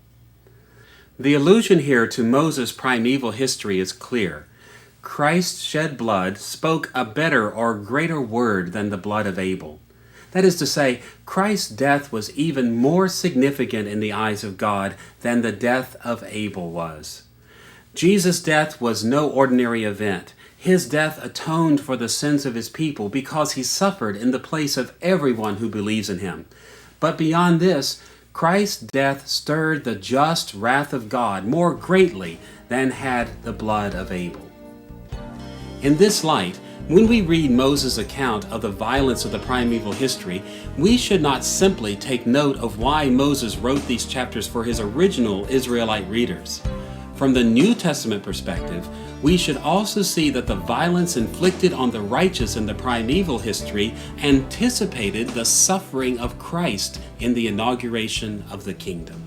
Speaker 1: The allusion here to Moses' primeval history is clear. Christ's shed blood spoke a better or greater word than the blood of Abel. That is to say, Christ's death was even more significant in the eyes of God than the death of Abel was. Jesus' death was no ordinary event. His death atoned for the sins of his people because he suffered in the place of everyone who believes in him. But beyond this, Christ's death stirred the just wrath of God more greatly than had the blood of Abel. In this light, when we read Moses' account of the violence of the primeval history, we should not simply take note of why Moses wrote these chapters for his original Israelite readers. From the New Testament perspective, we should also see that the violence inflicted on the righteous in the primeval history anticipated the suffering of Christ in the inauguration of the kingdom.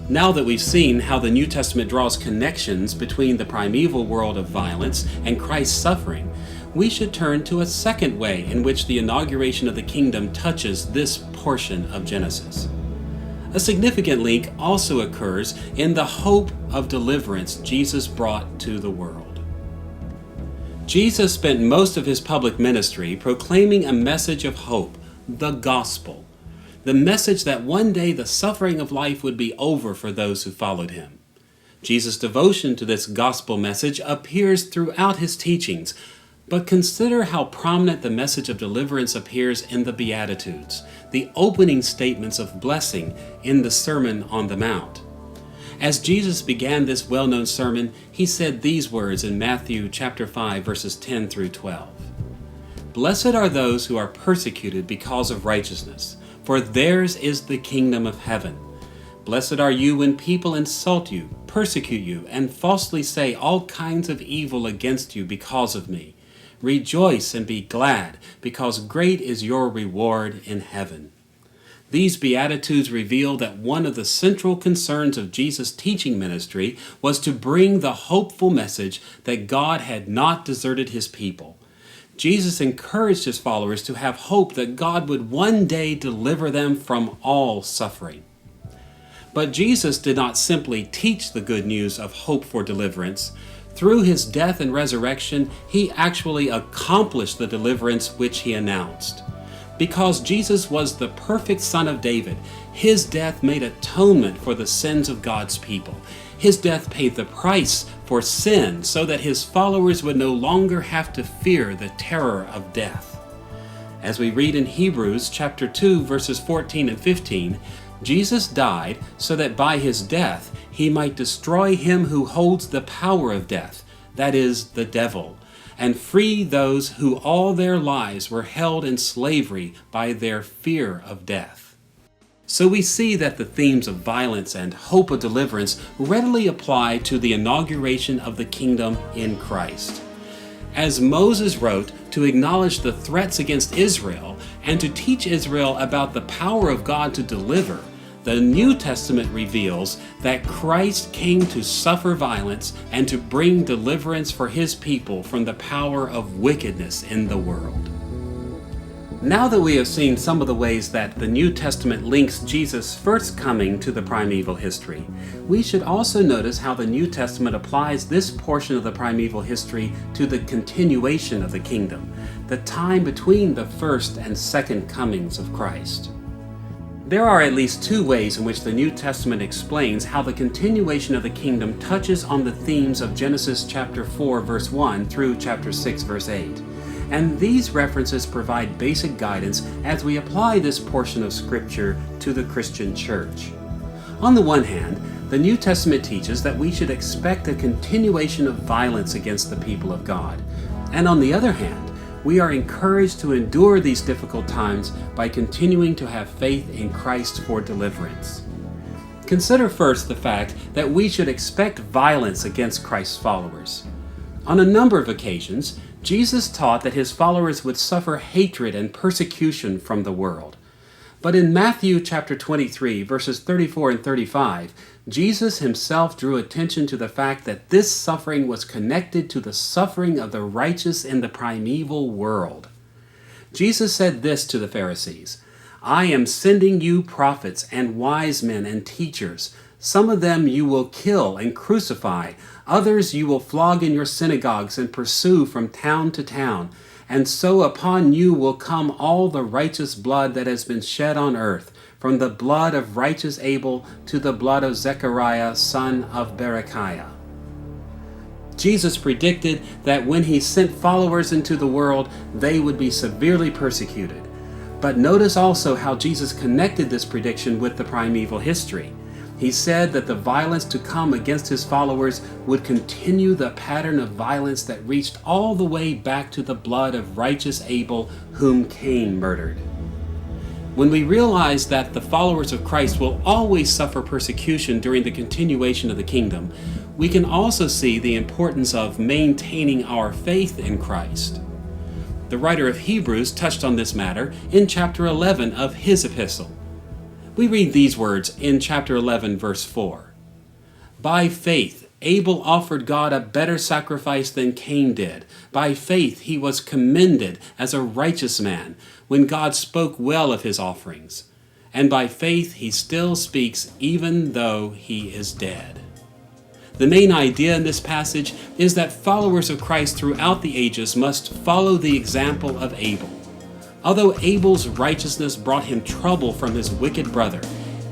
Speaker 1: Now that we've seen how the New Testament draws connections between the primeval world of violence and Christ's suffering, we should turn to a second way in which the inauguration of the kingdom touches this portion of Genesis. A significant link also occurs in the hope of deliverance Jesus brought to the world. Jesus spent most of his public ministry proclaiming a message of hope, the gospel, the message that one day the suffering of life would be over for those who followed him. Jesus' devotion to this gospel message appears throughout his teachings, but consider how prominent the message of deliverance appears in the Beatitudes, the opening statements of blessing in the Sermon on the Mount. As Jesus began this well-known sermon, he said these words in Matthew chapter 5, verses 10 through 12. "Blessed are those who are persecuted because of righteousness, for theirs is the kingdom of heaven. Blessed are you when people insult you, persecute you, and falsely say all kinds of evil against you because of me. Rejoice and be glad, because great is your reward in heaven." These Beatitudes reveal that one of the central concerns of Jesus' teaching ministry was to bring the hopeful message that God had not deserted his people. Jesus encouraged his followers to have hope that God would one day deliver them from all suffering. But Jesus did not simply teach the good news of hope for deliverance. Through his death and resurrection, he actually accomplished the deliverance which he announced. Because Jesus was the perfect Son of David, his death made atonement for the sins of God's people. His death paid the price for sin so that his followers would no longer have to fear the terror of death. As we read in Hebrews chapter 2, verses 14 and 15, Jesus died so that by his death he might destroy him who holds the power of death, that is, the devil, and free those who all their lives were held in slavery by their fear of death. So we see that the themes of violence and hope of deliverance readily apply to the inauguration of the kingdom in Christ. As Moses wrote to acknowledge the threats against Israel and to teach Israel about the power of God to deliver, the New Testament reveals that Christ came to suffer violence and to bring deliverance for his people from the power of wickedness in the world. Now that we have seen some of the ways that the New Testament links Jesus' first coming to the primeval history, we should also notice how the New Testament applies this portion of the primeval history to the continuation of the kingdom, the time between the first and second comings of Christ. There are at least two ways in which the New Testament explains how the continuation of the kingdom touches on the themes of Genesis chapter 4 verse 1 through chapter 6 verse 8. And these references provide basic guidance as we apply this portion of Scripture to the Christian church. On the one hand, the New Testament teaches that we should expect a continuation of violence against the people of God. And on the other hand, we are encouraged to endure these difficult times by continuing to have faith in Christ for deliverance. Consider first the fact that we should expect violence against Christ's followers. On a number of occasions, Jesus taught that his followers would suffer hatred and persecution from the world. But in Matthew chapter 23, verses 34 and 35, Jesus himself drew attention to the fact that this suffering was connected to the suffering of the righteous in the primeval world. Jesus said this to the Pharisees, "I am sending you prophets and wise men and teachers. Some of them you will kill and crucify. Others you will flog in your synagogues and pursue from town to town. And so upon you will come all the righteous blood that has been shed on earth, from the blood of righteous Abel to the blood of Zechariah, son of Berechiah. Jesus predicted that when he sent followers into the world, they would be severely persecuted. But notice also how Jesus connected this prediction with the primeval history. He said that the violence to come against his followers would continue the pattern of violence that reached all the way back to the blood of righteous Abel, whom Cain murdered. When we realize that the followers of Christ will always suffer persecution during the continuation of the kingdom, we can also see the importance of maintaining our faith in Christ. The writer of Hebrews touched on this matter in chapter 11 of his epistle. We read these words in chapter 11, verse 4. By faith, Abel offered God a better sacrifice than Cain did. By faith, he was commended as a righteous man when God spoke well of his offerings. And by faith, he still speaks even though he is dead. The main idea in this passage is that followers of Christ throughout the ages must follow the example of Abel. Although Abel's righteousness brought him trouble from his wicked brother,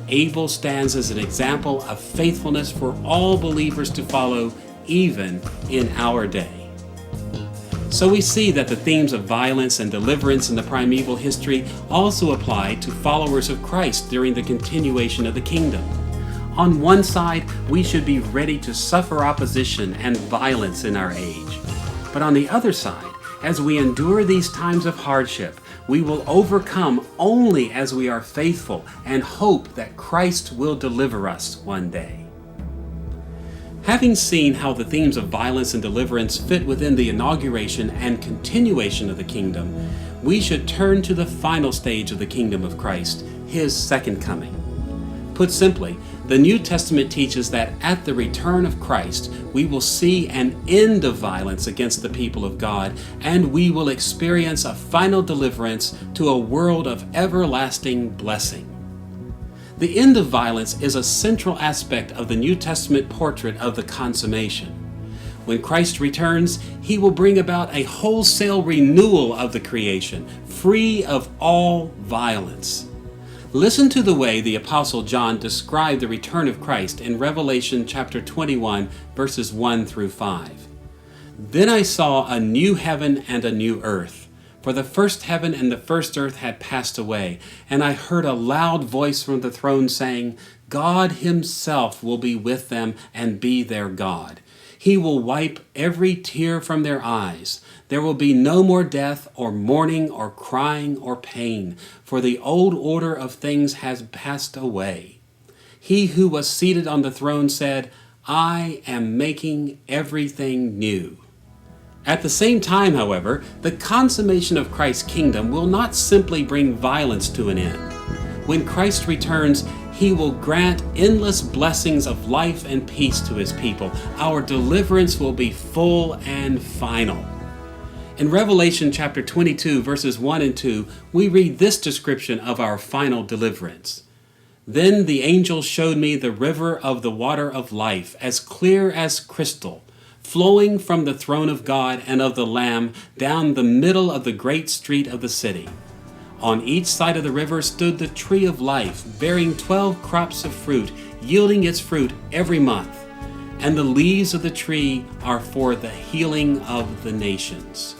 Speaker 1: Abel stands as an example of faithfulness for all believers to follow, even in our day. So we see that the themes of violence and deliverance in the primeval history also apply to followers of Christ during the continuation of the kingdom. On one side, we should be ready to suffer opposition and violence in our age. But on the other side, as we endure these times of hardship, we will overcome only as we are faithful and hope that Christ will deliver us one day. Having seen how the themes of violence and deliverance fit within the inauguration and continuation of the kingdom, we should turn to the final stage of the kingdom of Christ, his second coming. Put simply, the New Testament teaches that at the return of Christ, we will see an end of violence against the people of God, and we will experience a final deliverance to a world of everlasting blessing. The end of violence is a central aspect of the New Testament portrait of the consummation. When Christ returns, he will bring about a wholesale renewal of the creation, free of all violence. Listen to the way the Apostle John described the return of Christ in Revelation chapter 21, verses 1 through 5. Then I saw a new heaven and a new earth, for the first heaven and the first earth had passed away, and I heard a loud voice from the throne saying, God himself will be with them and be their God. He will wipe every tear from their eyes. There will be no more death or mourning or crying or pain, for the old order of things has passed away. He who was seated on the throne said, I am making everything new. At the same time, however, the consummation of Christ's kingdom will not simply bring violence to an end. When Christ returns, he will grant endless blessings of life and peace to his people. Our deliverance will be full and final. In Revelation chapter 22, verses 1 and 2, we read this description of our final deliverance. Then the angel showed me the river of the water of life, as clear as crystal, flowing from the throne of God and of the Lamb down the middle of the great street of the city. On each side of the river stood the tree of life, bearing 12 crops of fruit, yielding its fruit every month. And the leaves of the tree are for the healing of the nations.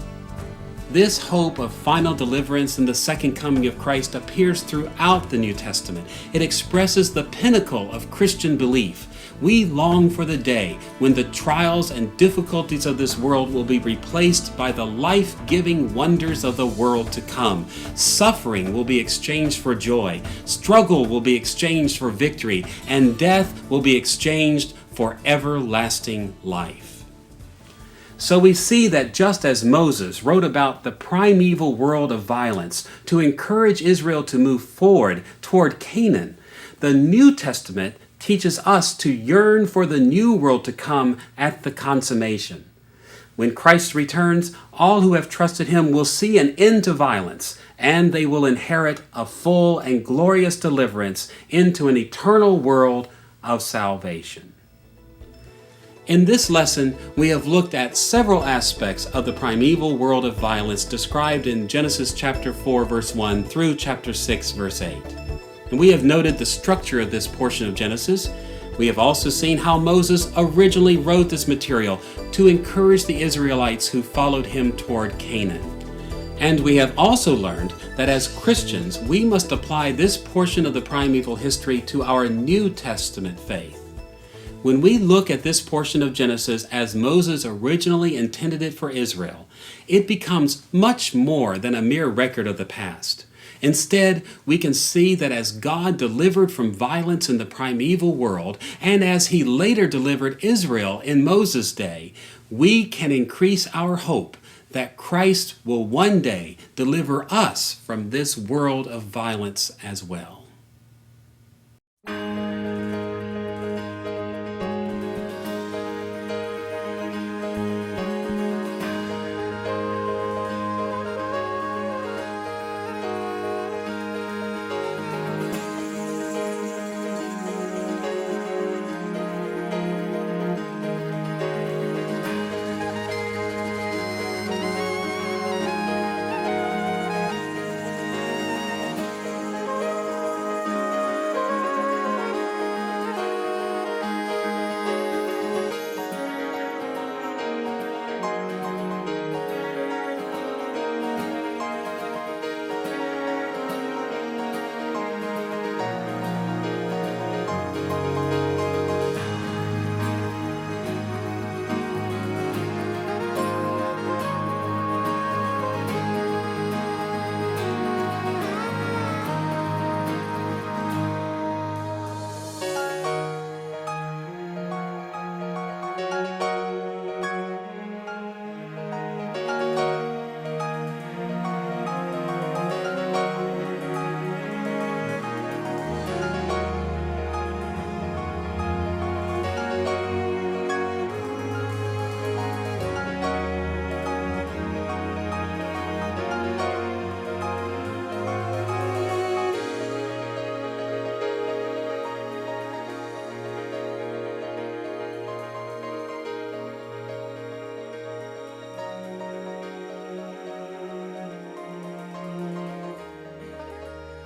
Speaker 1: This hope of final deliverance in the second coming of Christ appears throughout the New Testament. It expresses the pinnacle of Christian belief. We long for the day when the trials and difficulties of this world will be replaced by the life-giving wonders of the world to come. Suffering will be exchanged for joy, struggle will be exchanged for victory, and death will be exchanged for everlasting life. So we see that just as Moses wrote about the primeval world of violence to encourage Israel to move forward toward Canaan, the New Testament teaches us to yearn for the new world to come at the consummation. When Christ returns, all who have trusted him will see an end to violence, and they will inherit a full and glorious deliverance into an eternal world of salvation. In this lesson, we have looked at several aspects of the primeval world of violence described in Genesis chapter 4 verse 1 through chapter 6 verse 8. And we have noted the structure of this portion of Genesis. We have also seen how Moses originally wrote this material to encourage the Israelites who followed him toward Canaan. And we have also learned that as Christians, we must apply this portion of the primeval history to our New Testament faith. When we look at this portion of Genesis as Moses originally intended it for Israel, it becomes much more than a mere record of the past. Instead, we can see that as God delivered from violence in the primeval world, and as he later delivered Israel in Moses' day, we can increase our hope that Christ will one day deliver us from this world of violence as well.